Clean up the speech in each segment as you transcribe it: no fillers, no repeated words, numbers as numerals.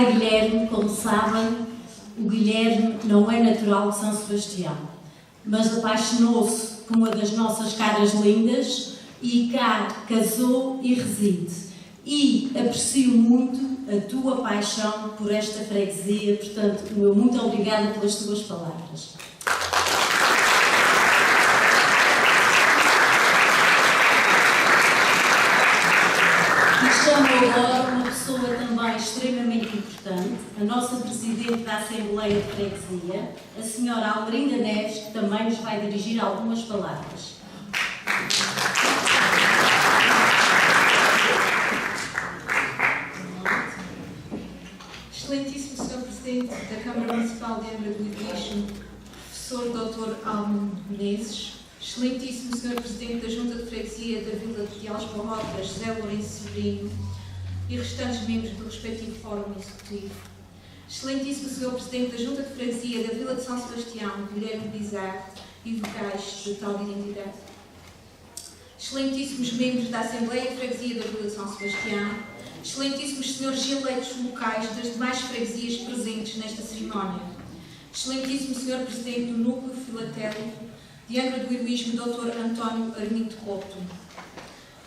pai Guilherme, como sabem, o Guilherme não é natural de São Sebastião, mas apaixonou-se por uma das nossas caras lindas e cá casou e reside. E aprecio muito a tua paixão por esta freguesia, portanto, o meu muito obrigada pelas tuas palavras. E chamo agora uma pessoa também extremamente importante, a nossa Presidente da Assembleia de Freguesia, a senhora Almerinda Neves, que também nos vai dirigir algumas palavras. Excelentíssimo Sr. Presidente da Câmara Municipal de Angra do Heroísmo, Professor Dr. Almo Menezes, Excelentíssimo Sr. Presidente da Junta de Freguesia da Vila de Aljubarrota, José Lourenço Sobrinho, e restantes membros do respectivo Fórum Executivo, Excelentíssimo Sr. Presidente da Junta de Freguesia da Vila de São Sebastião, Guilherme Bizarro, e vocais de tal identidade, Excelentíssimos membros da Assembleia de Freguesia da Vila de São Sebastião, Excelentíssimos senhores eleitos locais das demais freguesias presentes nesta cerimónia, Excelentíssimo Sr. Presidente do Núcleo Filatélico de Angra do Heroísmo, Dr. António Armindo Couto,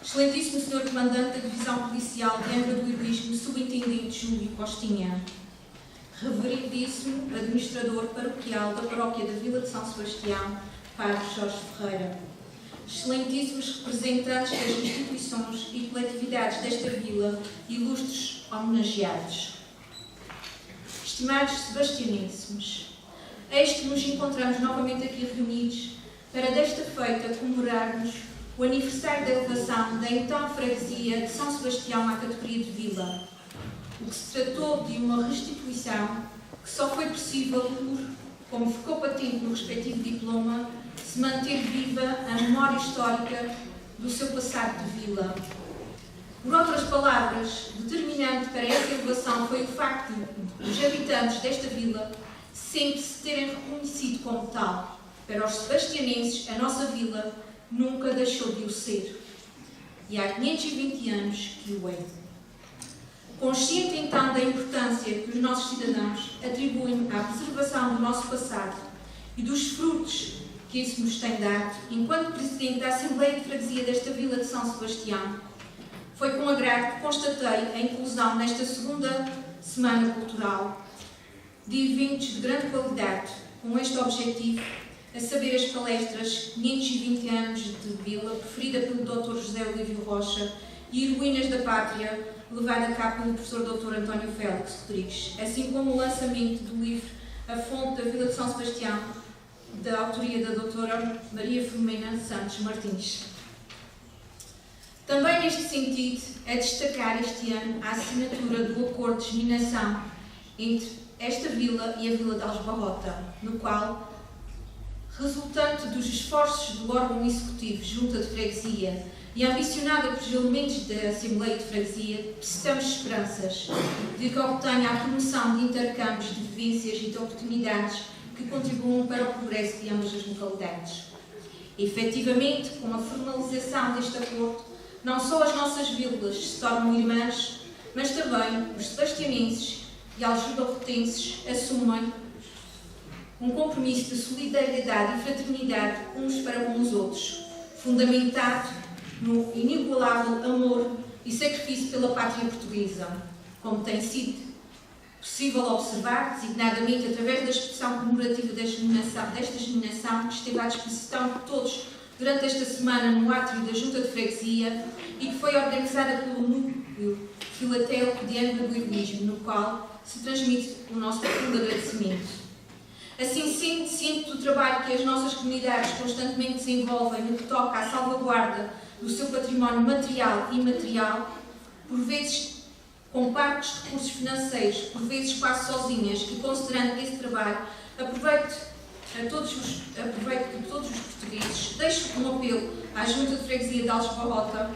Excelentíssimo Sr. Comandante da Divisão Policial de Angra do Heroísmo, Subintendente Júlio Costinha, Reverendíssimo Administrador Paroquial da Paróquia da Vila de São Sebastião, Padre Jorge Ferreira, Excelentíssimos representantes das instituições e coletividades desta vila, ilustres homenageados, estimados sebastianenses, eis que nos encontramos novamente aqui reunidos para desta feita comemorarmos o aniversário da elevação da então freguesia de São Sebastião à categoria de vila, o que se tratou de uma restituição que só foi possível por, como ficou patente no respectivo diploma, se manter viva a memória histórica do seu passado de vila. Por outras palavras, determinante para essa elevação foi o facto de os habitantes desta vila sempre se terem reconhecido como tal. Para os sebastianenses, a nossa vila nunca deixou de o ser. E há 520 anos que o é. Consciente então da importância que os nossos cidadãos atribuem à preservação do nosso passado e dos frutos que isso nos tem dado, enquanto Presidente da Assembleia de Freguesia desta Vila de São Sebastião, foi com agrado que constatei a inclusão nesta segunda Semana Cultural de eventos de grande qualidade, com este objetivo, a saber as palestras 520 anos de Vila, preferida pelo Dr. José Olívio Rocha, e Heroínas da Pátria, levada a cabo pelo Professor Dr. António Félix Rodrigues, assim como o lançamento do livro A Fonte da Vila de São Sebastião, da autoria da Dra. Maria Filomena Santos Martins. Também neste sentido, é destacar este ano a assinatura do acordo de germinação entre esta vila e a Vila de Aljubarrota, no qual, resultante dos esforços do órgão executivo Junta de Freguesia e ambicionada pelos elementos da Assembleia de Freguesia, depositamos esperanças de que obtenha a promoção de intercâmbios de vivências e de oportunidades que contribuam para o progresso de ambas as localidades. Efetivamente, com a formalização deste acordo, não só as nossas vilas se tornam irmãs, mas também os sebastianenses e aljubarrotenses assumem um compromisso de solidariedade e fraternidade uns para com os outros, fundamentado no inigualável amor e sacrifício pela pátria portuguesa, como tem sido possível observar, designadamente através da expressão comemorativa desta germinação, que esteve à disposição de todos durante esta semana no átrio da Junta de Freguesia e que foi organizada pelo Núcleo Filatélico de Angra do Heroísmo, no qual se transmite o nosso profundo agradecimento. Assim sendo, ciente do trabalho que as nossas comunidades constantemente desenvolvem no que toca à salvaguarda do seu património material e imaterial, por vezes com parcos recursos financeiros, por vezes quase sozinhas, e considerando esse trabalho, aproveito de todos os portugueses, deixo um apelo à Junta de Freguesia de Aljubarrota,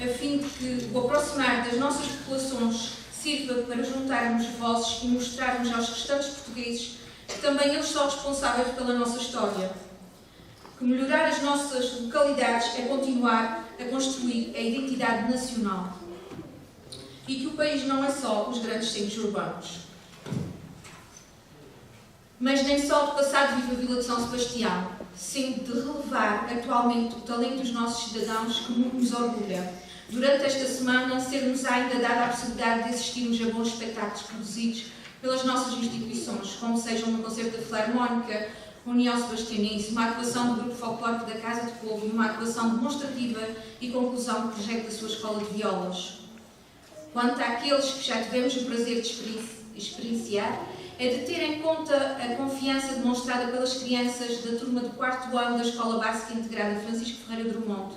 a fim de que o aproximar das nossas populações sirva para juntarmos vozes e mostrarmos aos restantes portugueses que também eles são responsáveis pela nossa história. Que melhorar as nossas localidades é continuar a construir a identidade nacional. e que o país não é só os grandes centros urbanos. Mas nem só do passado vive a Vila de São Sebastião, sendo de relevar atualmente o talento dos nossos cidadãos que muito nos orgulha. Durante esta semana, ser-nos ainda dada a possibilidade de assistirmos a bons espetáculos produzidos pelas nossas instituições, como sejam um concerto da Filarmónica, União Sebastianense, uma atuação do Grupo Folclórico da Casa de Povo e uma atuação demonstrativa e conclusão do projeto da sua Escola de Violas. Quanto àqueles que já tivemos o prazer de experienciar, é de ter em conta a confiança demonstrada pelas crianças da turma do 4º ano da Escola Básica Integrada Francisco Ferreira Drummond,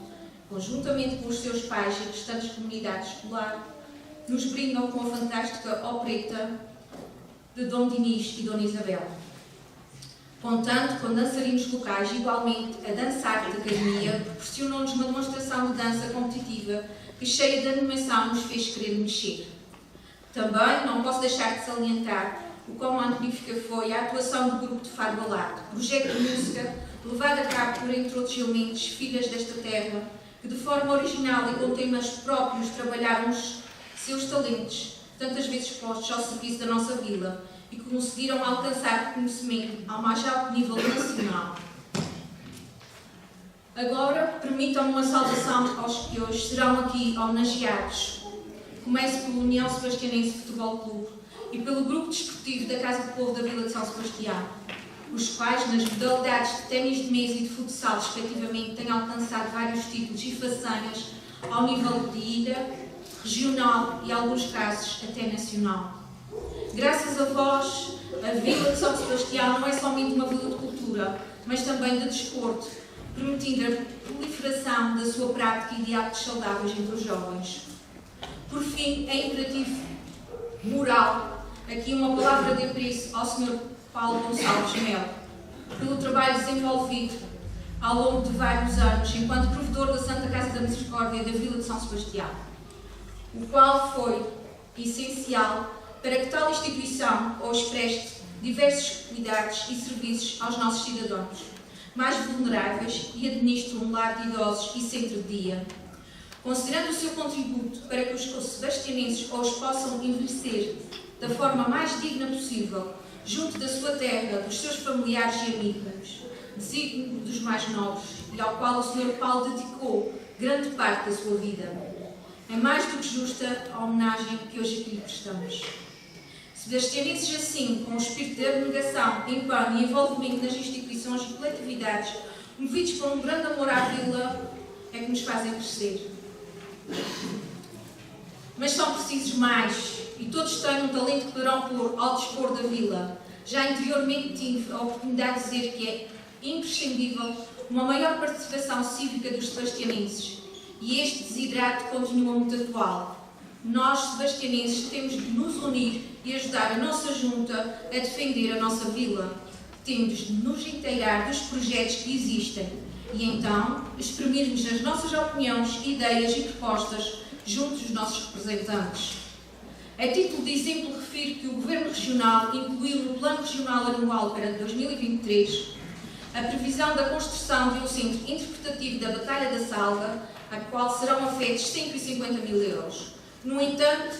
conjuntamente com os seus pais e restantes comunidades escolar, nos brindam com a fantástica opereta de Dom Dinis e Dona Isabel. Contando com dançarinos locais igualmente a dançar de academia, proporcionou-nos uma demonstração de dança competitiva que, cheia de animação, nos fez querer mexer. Também não posso deixar de salientar o quão magnífica foi a atuação do grupo de Fado Balado, projeto de música levado a cabo por, entre outros elementos, filhas desta terra, que de forma original e com temas próprios trabalharam os seus talentos, tantas vezes postos ao serviço da nossa vila, e que conseguiram alcançar reconhecimento ao mais alto nível nacional. Agora, permitam-me uma saudação aos que hoje serão aqui homenageados. Começo pela União Sebastianense Futebol Clube e pelo Grupo Desportivo da Casa de Povo da Vila de São Sebastião, os quais, nas modalidades de ténis de mesa e de futsal, respectivamente, têm alcançado vários títulos e façanhas ao nível de ilha, regional e, em alguns casos, até nacional. Graças a vós, a Vila de São Sebastião não é somente uma vila de cultura, mas também de desporto, permitindo a proliferação da sua prática e de hábitos saudáveis entre os jovens. Por fim, é imperativo moral, aqui uma palavra de apreço ao Sr. Paulo Gonçalves Melo, pelo trabalho desenvolvido ao longo de vários anos enquanto provedor da Santa Casa da Misericórdia da Vila de São Sebastião, o qual foi essencial para que tal instituição hoje preste diversos cuidados e serviços aos nossos cidadãos mais vulneráveis e administre um lar de idosos e centro de dia. Considerando o seu contributo para que os sebastianenses hoje possam envelhecer da forma mais digna possível, junto da sua terra, dos seus familiares e amigos, designo dos mais novos, e ao qual o Sr. Paulo dedicou grande parte da sua vida. É mais do que justa a homenagem que hoje aqui lhe prestamos. Sebastianenses assim, com o espírito de abnegação, empenho e envolvimento nas instituições e coletividades, movidos por um grande amor à vila, é que nos fazem crescer. Mas são precisos mais, e todos têm um talento que poderão pôr ao dispor da vila. Já anteriormente tive a oportunidade de dizer que é imprescindível uma maior participação cívica dos sebastianenses, e este desidrato continua muito atual. Nós, sebastianenses, temos de nos unir e ajudar a nossa junta a defender a nossa vila. Temos de nos inteirar dos projetos que existem e então exprimirmos as nossas opiniões, ideias e propostas junto dos nossos representantes. A título de exemplo, refiro que o Governo Regional incluiu no Plano Regional Anual para 2023 a previsão da construção de um centro interpretativo da Batalha da Salga, a qual serão afetos 150 mil euros. No entanto,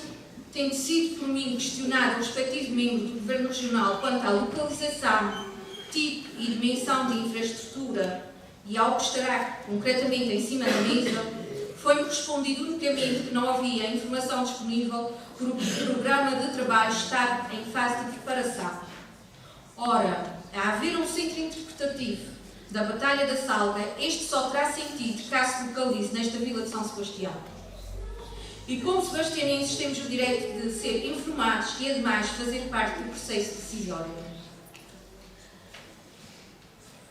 tendo sido por mim questionado o respectivo membro do Governo Regional quanto à localização, tipo e dimensão de infraestrutura e ao que estará concretamente em cima da mesa, foi-me respondido unicamente que não havia informação disponível por o programa de trabalho estar em fase de preparação. Ora, a haver um centro interpretativo da Batalha da Salga, este só terá sentido caso se localize nesta Vila de São Sebastião. E como sebastianenses temos o direito de ser informados e, ademais, fazer parte do processo decisório.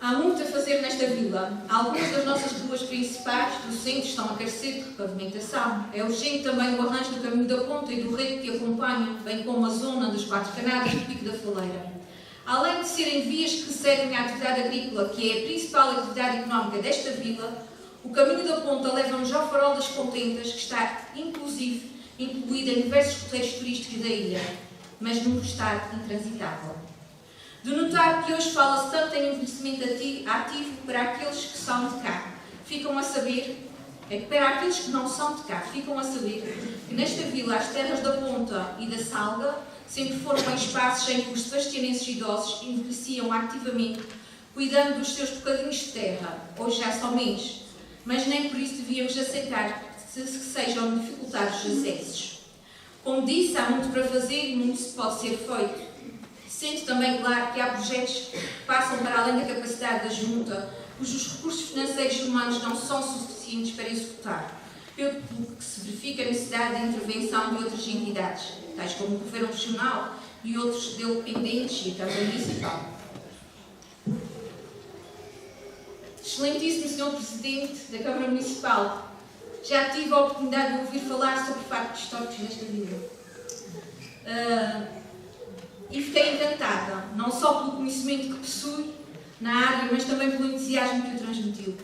Há muito a fazer nesta vila. Algumas das nossas ruas principais do centro estão a carecer de repavimentação. É urgente também o arranjo do Caminho da Ponta e do Rego que acompanha, bem como a zona dos Quatro Canadas e do Pico da Faleira. Além de serem vias que seguem a atividade agrícola, que é a principal atividade económica desta vila, o Caminho da Ponta leva-nos ao Farol das Contentas, que está, inclusive, incluído em diversos roteiros turísticos da ilha, mas num estado intransitável. De notar que hoje fala-se tanto em envelhecimento ativo para aqueles que são de cá. Ficam a saber é que para aqueles que não são de cá, ficam a saber que nesta vila as terras da Ponta e da Salga sempre foram espaços em que os sebastianenses idosos envelheciam ativamente, cuidando dos seus bocadinhos de terra, hoje já são menos, mas nem por isso devíamos aceitar que sejam dificultados os acessos. Como disse, há muito para fazer e muito se pode ser feito. Sendo também claro que há projetos que passam para além da capacidade da Junta, cujos recursos financeiros e humanos não são suficientes para executar, pelo que se verifica a necessidade de intervenção de outras entidades, tais como o Governo Regional e outros dele dependentes e a Câmara Municipal. Excelentíssimo Sr. Presidente da Câmara Municipal, já tive a oportunidade de ouvir falar sobre factos históricos nesta vila. E fiquei encantada, não só pelo conhecimento que possui na área, mas também pelo entusiasmo que o transmitiu.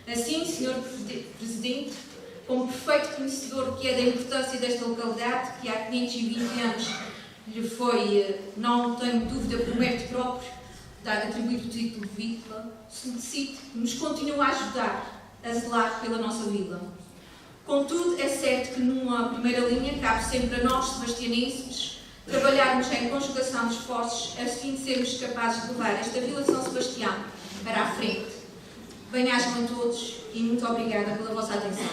Assim, Sr. Presidente, como perfeito conhecedor que é da importância desta localidade, que há 520 anos lhe foi, não tenho dúvida, por mérito próprio, atribuído o título de vila, solicito que nos continue a ajudar a zelar pela nossa vila. Contudo, é certo que numa primeira linha cabe sempre a nós, sebastianenses, trabalharmos em conjugação de esforços a fim de sermos capazes de levar esta Vila de São Sebastião para a frente. Bem-ajam a todos e muito obrigada pela vossa atenção.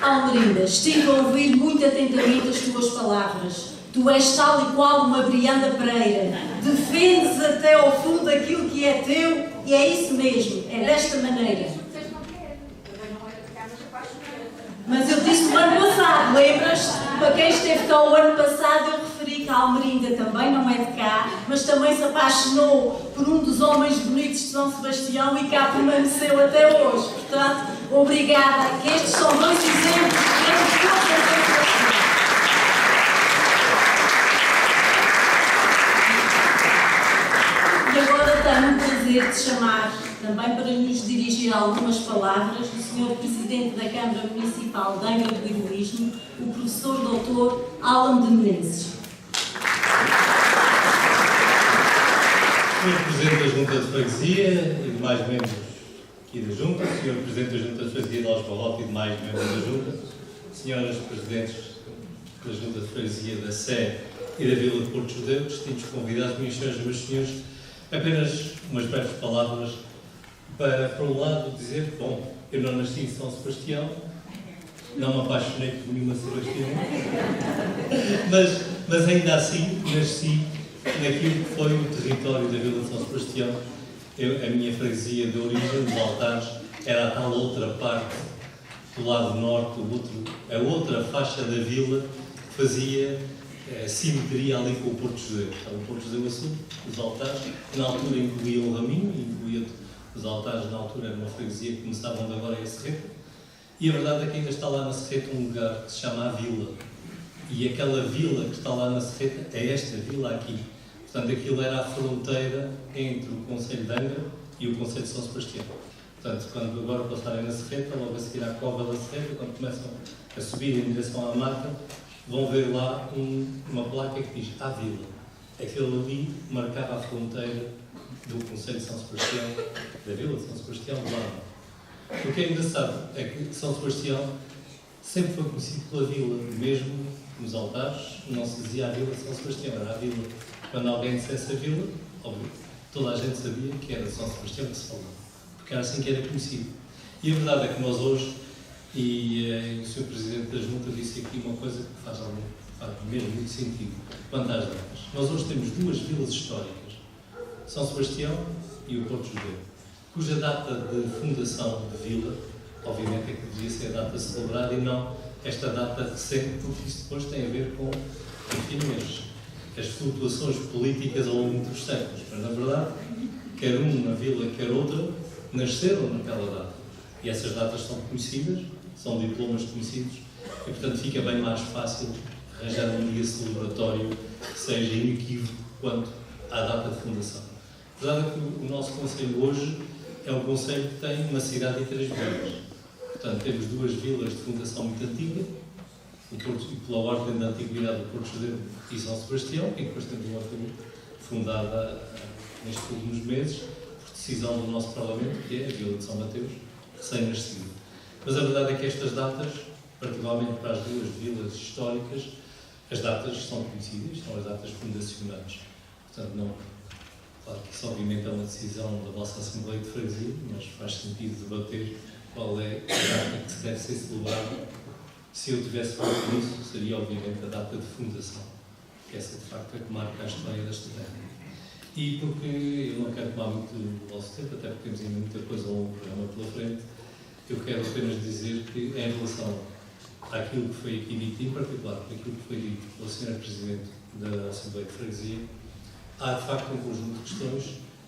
Almerinda, estive a ouvir muito atentamente as tuas palavras. Tu és tal e qual uma Brianda Pereira. Defendes até ao fundo aquilo que é teu e é isso mesmo, é desta maneira. Mas eu disse no ano passado, lembras? Para quem esteve cá o ano passado, eu referi que a Almerinda também não é de cá, mas também se apaixonou por um dos homens bonitos de São Sebastião e cá permaneceu até hoje. Portanto, obrigada, que estes são dois exemplos que temos todos a ver. E agora tenho o prazer de chamar, também para nos dirigir algumas palavras, o Sr. Presidente da Câmara Municipal de Angra do Heroísmo, o Professor Dr. Alan de Menezes. Sr. Presidente da Junta de Freguesia e demais membros aqui da Junta, Sr. Presidente da Junta de Freguesia de Alves-Barrote e demais membros da Junta, Senhoras Presidentes da Junta de Freguesia da Sé e da Vila de Porto Judeu, distintos convidados, minhas senhoras e meus senhores, apenas umas breves palavras para, por um lado, dizer que, bom, eu não nasci em São Sebastião, não me apaixonei por nenhuma sebastiana, mas ainda assim nasci naquilo que foi o território da Vila de São Sebastião. A minha freguesia de origem, dos Altares, era a tal outra parte do lado norte, a outra faixa da vila que fazia simetria ali com o Porto Judeu. O Porto Judeu a sul, os Altares, que na altura incluía o Raminho, incluía os Altares, na altura era uma freguesia que começava onde agora é a Serreta, e a verdade é que ainda está lá na Serreta um lugar que se chama a Vila, e aquela vila que está lá na Serreta é esta vila aqui. Portanto, aquilo era a fronteira entre o Concelho de Angra e o Concelho de São Sebastião. Portanto, quando agora passarem na Serreta, logo a seguir à Cova da Serreta, quando começam a subir em direção à mata, vão ver lá uma placa que diz A Vila. Aquilo ali marcava a fronteira do Concelho de São Sebastião, da Vila de São Sebastião, de lá. O que é engraçado é que São Sebastião sempre foi conhecido pela Vila, mesmo nos Altares, não se dizia a Vila de São Sebastião, era a Vila. Quando alguém dissesse a Vila, óbvio, toda a gente sabia que era São Sebastião que se falava, porque era assim que era conhecido. E a verdade é que nós hoje, e o Sr. Presidente da Junta disse aqui uma coisa que faz mesmo muito sentido, quanto às datas. Nós hoje temos duas vilas históricas, São Sebastião e o Porto Judeu, cuja data de fundação de vila, obviamente, é que devia ser a data celebrada e não esta data recente, porque isso depois tem a ver com, enfim, as flutuações políticas ao longo dos séculos. Mas, na verdade, quer uma vila, quer outra, nasceram naquela data. E essas datas são conhecidas, são diplomas conhecidos, e, portanto, fica bem mais fácil arranjar um dia celebratório que seja inequívoco quanto à data de fundação. A verdade é que o nosso Conselho hoje é um Conselho que tem uma cidade e 3 vilas. Portanto, temos 2 vilas de fundação muito antiga, e pela ordem da antiguidade do Porto Judeu e São Sebastião, e depois temos uma vila fundada nestes últimos meses, por decisão do nosso Parlamento, que é a Vila de São Mateus, recém-nascida. Mas a verdade é que estas datas, particularmente para as duas vilas históricas, as datas são conhecidas, são as datas fundacionais. Portanto, não, claro que isso obviamente é uma decisão da vossa Assembleia de Freguesia, mas faz sentido debater qual é a data que deve ser celebrada. Se eu tivesse falado nisso, seria obviamente a data de fundação, que essa de facto é que marca a história desta terra. E porque eu não quero tomar muito do vosso tempo, até porque temos ainda muita coisa ao programa pela frente, eu quero apenas dizer que, em relação àquilo que foi aqui dito, em particular aquilo que foi dito pela Sra. Presidente da Assembleia de Freguesia, há de facto um conjunto de questões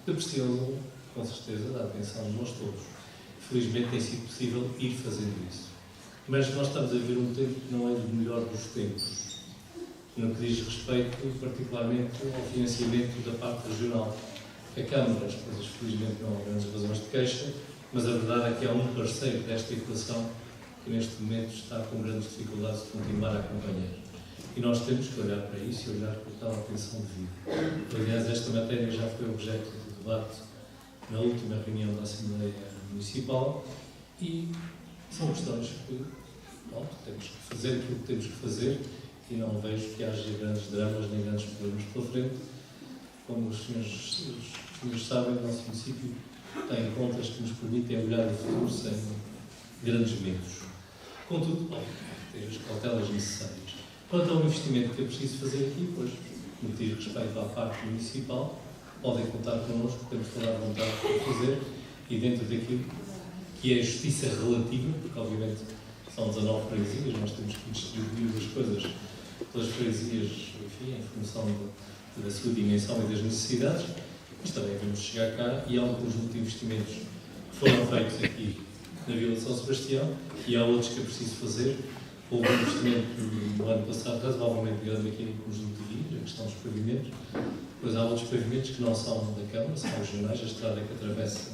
que precisam, com certeza, da atenção de nós todos. Felizmente tem sido possível ir fazendo isso. Mas nós estamos a ver um tempo que não é do melhor dos tempos, no que diz respeito, particularmente, ao financiamento da parte regional. A Câmara, as coisas felizmente não há grandes razões de queixa, mas a verdade é que há um parceiro desta equação que neste momento está com grandes dificuldades de continuar a acompanhar. E nós temos que olhar para isso e olhar com tal atenção devida. Aliás, esta matéria já foi objeto de debate na última reunião da Assembleia Municipal e são questões que, bom, temos que fazer aquilo que temos que fazer e não vejo que haja grandes dramas nem grandes problemas pela frente. Como os senhores sabem, o nosso município tem contas que nos permitem olhar o futuro sem grandes medos. Contudo, tem as cautelas necessárias. Quanto ao investimento que é preciso fazer aqui, pois, no que diz respeito à parte municipal, podem contar connosco, temos toda a vontade de fazer, e dentro daquilo que é a justiça relativa, porque obviamente são 19 freguesias, nós temos que distribuir as coisas pelas freguesias, enfim, em função da sua dimensão e das necessidades, mas também vamos chegar cá e há um conjunto de investimentos que foram feitos aqui na Vila de São Sebastião e há outros que é preciso fazer. Houve um investimento no ano passado razoavelmente grande aqui no conjunto de vias, a questão dos pavimentos. Depois há outros pavimentos que não são da Câmara, são regionais. A estrada que atravessa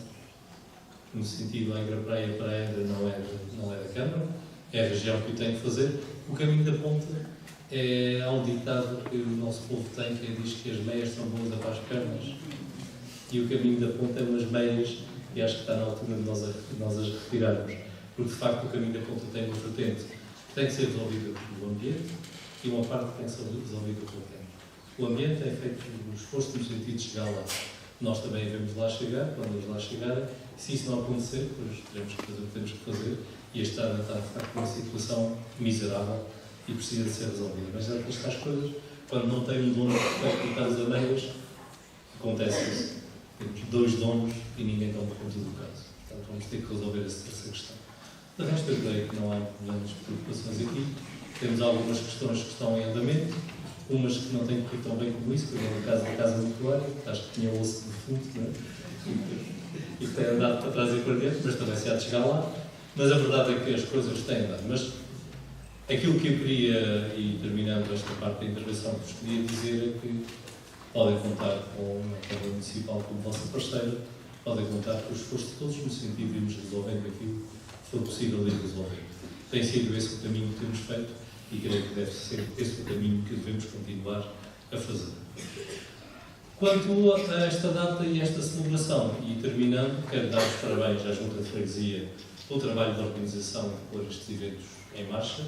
no sentido Angra-Praia para Angra não é da Câmara, é a região que o tem que fazer. O caminho da ponte há um ditado que o nosso povo tem, que diz que as meias são boas para as pernas, e o caminho da ponte é umas meias, e acho que está na altura de nós as retirarmos, porque de facto o caminho da ponte tem uma vertente que tem que ser resolvida pelo ambiente e uma parte que tem que ser resolvida pelo tempo. O ambiente é feito um esforço no sentido de chegar lá. Nós também devemos lá chegar, quando eles lá chegarem. Se isso não acontecer, pois teremos que fazer o que temos que fazer, e a estrada está de facto numa situação miserável e precisa de ser resolvida. Mas é que estas coisas, quando não tem um dono para cortar as ameias, acontece isso. Temos 2 donos e ninguém toma conta do caso. Portanto, vamos ter que resolver essa questão. De resto, eu creio que não há grandes preocupações aqui. Temos algumas questões que estão em andamento, umas que não têm corrido tão bem como isso, por exemplo, no caso da Casa Nuclear, que acho que tinha osso de fundo, não é? E tem andado para trás e para dentro, mas também se há de chegar lá. Mas a verdade é que as coisas têm andado. Mas aquilo que eu queria, e terminando esta parte da intervenção, que vos queria dizer é que podem contar com a Câmara Municipal como vossa parceira, podem contar com o esforço de todos no sentido de irmos resolvendo aquilo que for possível ir resolvendo. Tem sido esse o caminho que temos feito e creio que deve ser esse o caminho que devemos continuar a fazer. Quanto a esta data e esta celebração, e terminando, quero dar os parabéns à Junta de Freguesia pelo trabalho de organização de pôr estes eventos em marcha.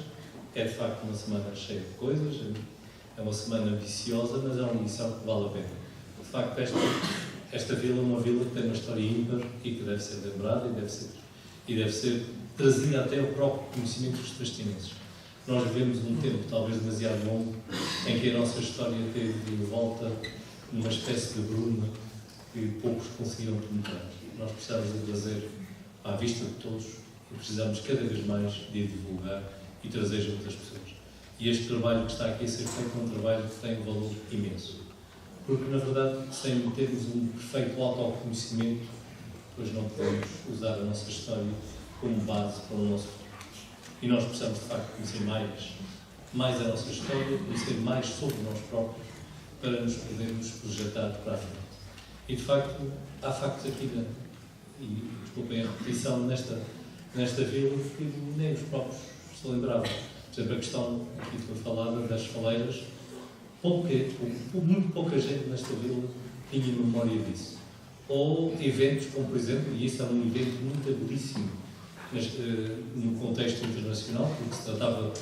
É de facto uma semana cheia de coisas, é uma semana ambiciosa, mas é uma missão que vale a pena. De facto, esta vila é uma vila que tem uma história ímpar e que deve ser lembrada e deve ser trazida até ao próprio conhecimento dos sebastianenses. Nós vivemos um tempo talvez demasiado longo em que a nossa história teve de volta numa espécie de bruma que poucos conseguiram penetrar. Nós precisamos de trazer à vista de todos e precisamos cada vez mais de divulgar e trazer junto as pessoas. E este trabalho que está aqui a ser feito é um trabalho que tem um valor imenso. Porque, na verdade, sem termos um perfeito autoconhecimento, pois não podemos usar a nossa história como base para o nosso futuro. E nós precisamos, de facto, conhecer mais a nossa história, conhecer mais sobre nós próprios, para nos podermos projetar para a frente. E, de facto, há factos aqui, e desculpem a repetição, nesta vila, que nem os próprios se lembravam. Por exemplo, a questão aqui que foi falada das faleiras, muito pouca gente nesta vila tinha memória disso. Ou eventos como, por exemplo, e isso é um evento muito habilíssimo, mas no contexto internacional, porque se tratava,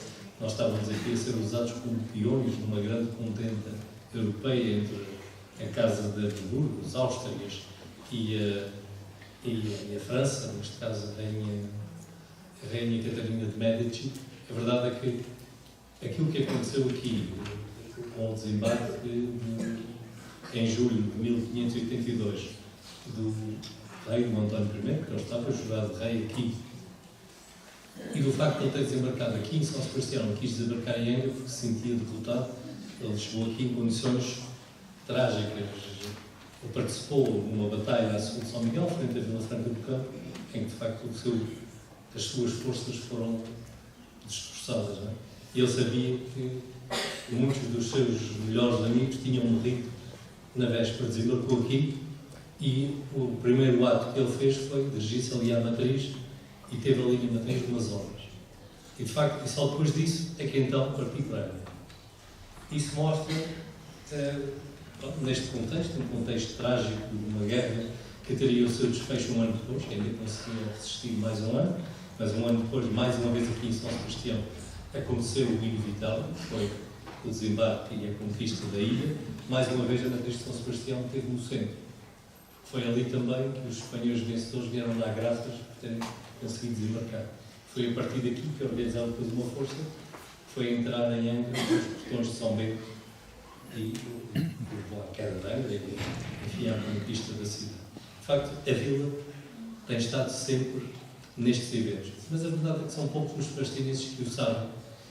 nós estávamos aqui a ser usados como peões numa grande contenda europeia entre a Casa de Habsburgo, os Áustrias e a França, neste caso a Rainha Catarina de Médici. A verdade é que aquilo que aconteceu aqui, com o desembarque em julho de 1582 do rei Dom António I, que ele estava jurado rei aqui, e do facto de ele ter desembarcado aqui em São Sebastião, não quis desembarcar em Angra porque se sentia derrotado. Ele chegou aqui em condições trágicas. Ele participou numa batalha a sul de São Miguel, frente à Vila Franca do Campo, em que de facto as suas forças foram destroçadas. Não é? E ele sabia que muitos dos seus melhores amigos tinham morrido na véspera. Desembarcou aqui e o primeiro ato que ele fez foi dirigir-se ali à matriz e teve ali na matriz umas horas. E de facto, e só depois disso é que então partiu para Angra. Isso mostra, neste contexto, um contexto trágico de uma guerra que teria o seu desfecho um ano depois, que ainda conseguiu resistir mais um ano, mas um ano depois, mais uma vez aqui em São Sebastião, aconteceu o inevitável, que foi o desembarque e a conquista da ilha. Mais uma vez a matriz de São Sebastião esteve no centro. Foi ali também que os espanhóis vencedores vieram dar graças por terem conseguido desembarcar. Foi a partir daqui que organizaram depois uma força, foi entrar em Angra, nos portões de São Bento, e levou à queda de Angra e, enfim, à conquista da cidade. De facto, a vila tem estado sempre nestes eventos. Mas a verdade é que são poucos os sebastianenses que o sabem.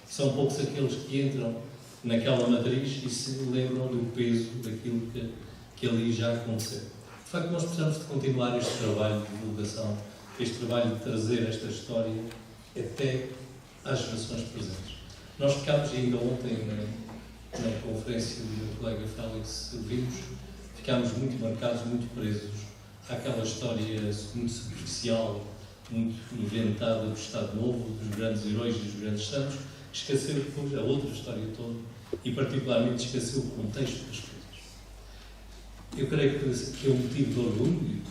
São poucos aqueles que entram naquela matriz e se lembram do peso daquilo que ali já aconteceu. De facto, nós precisamos de continuar este trabalho de divulgação, este trabalho de trazer esta história até às gerações presentes. Nós ficámos ainda ontem na conferência do meu colega Félix vimos, ficámos muito marcados, muito presos àquela história muito superficial, muito inventada do Estado Novo, dos grandes heróis e dos grandes santos, que esqueceu depois a outra história toda e particularmente esqueceu o contexto das coisas. Eu creio que é um motivo de orgulho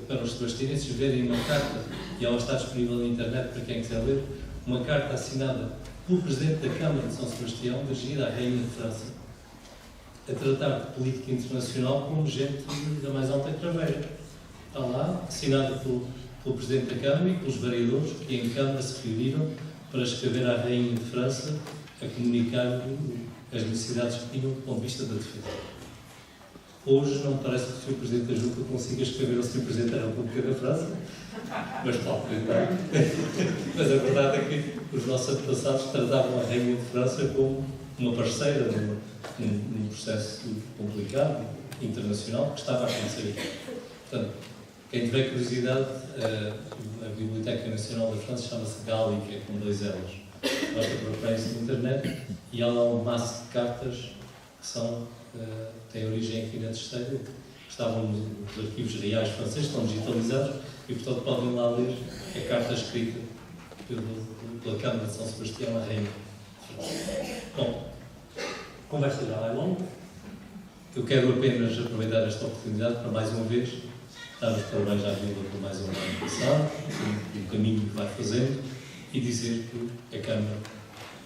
para os sebastianenses verem uma carta, e ela está disponível na internet para quem quiser ler, uma carta assinada pelo Presidente da Câmara de São Sebastião, dirigida à Rainha de França, a tratar de política internacional como gente da mais alta craveira. Está lá, assinada pelo Presidente da Câmara e pelos vereadores que em Câmara se reuniram para escrever à Rainha de França a comunicar as necessidades que tinham do ponto de vista da defesa. Hoje não parece que o Sr. Presidente da Junta consiga escrever ao Sr. Presidente da República da França, mas pode tentar. Mas a verdade é que os nossos antepassados tratavam a Rainha de França como uma parceira num processo complicado, internacional, que estava a acontecer aqui. Portanto, quem tiver curiosidade, a Biblioteca Nacional da França chama-se Gálica, com 2 L's. Basta procurar isso na internet e há lá um maço de cartas que têm origem aqui na Terceira, que estavam nos arquivos reais franceses, estão digitalizados e, portanto, podem lá ler a carta escrita pela Câmara de São Sebastião à Rainha. Bom, a conversa já vai longa. Eu quero apenas aproveitar esta oportunidade para, mais uma vez, dar os parabéns à Vila por mais um ano passado, pelo caminho que vai fazendo, e dizer que a Câmara,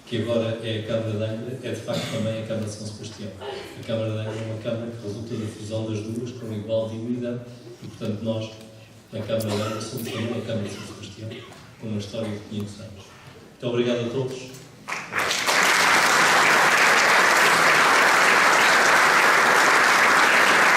que agora é a Câmara de Angra, é de facto também a Câmara de São Sebastião. A Câmara de Angra é uma Câmara que resulta da fusão das duas com igual dignidade e, portanto, nós, na Câmara de Angra, somos também a Câmara de São Sebastião, com uma história de 500 anos. Muito obrigado a todos.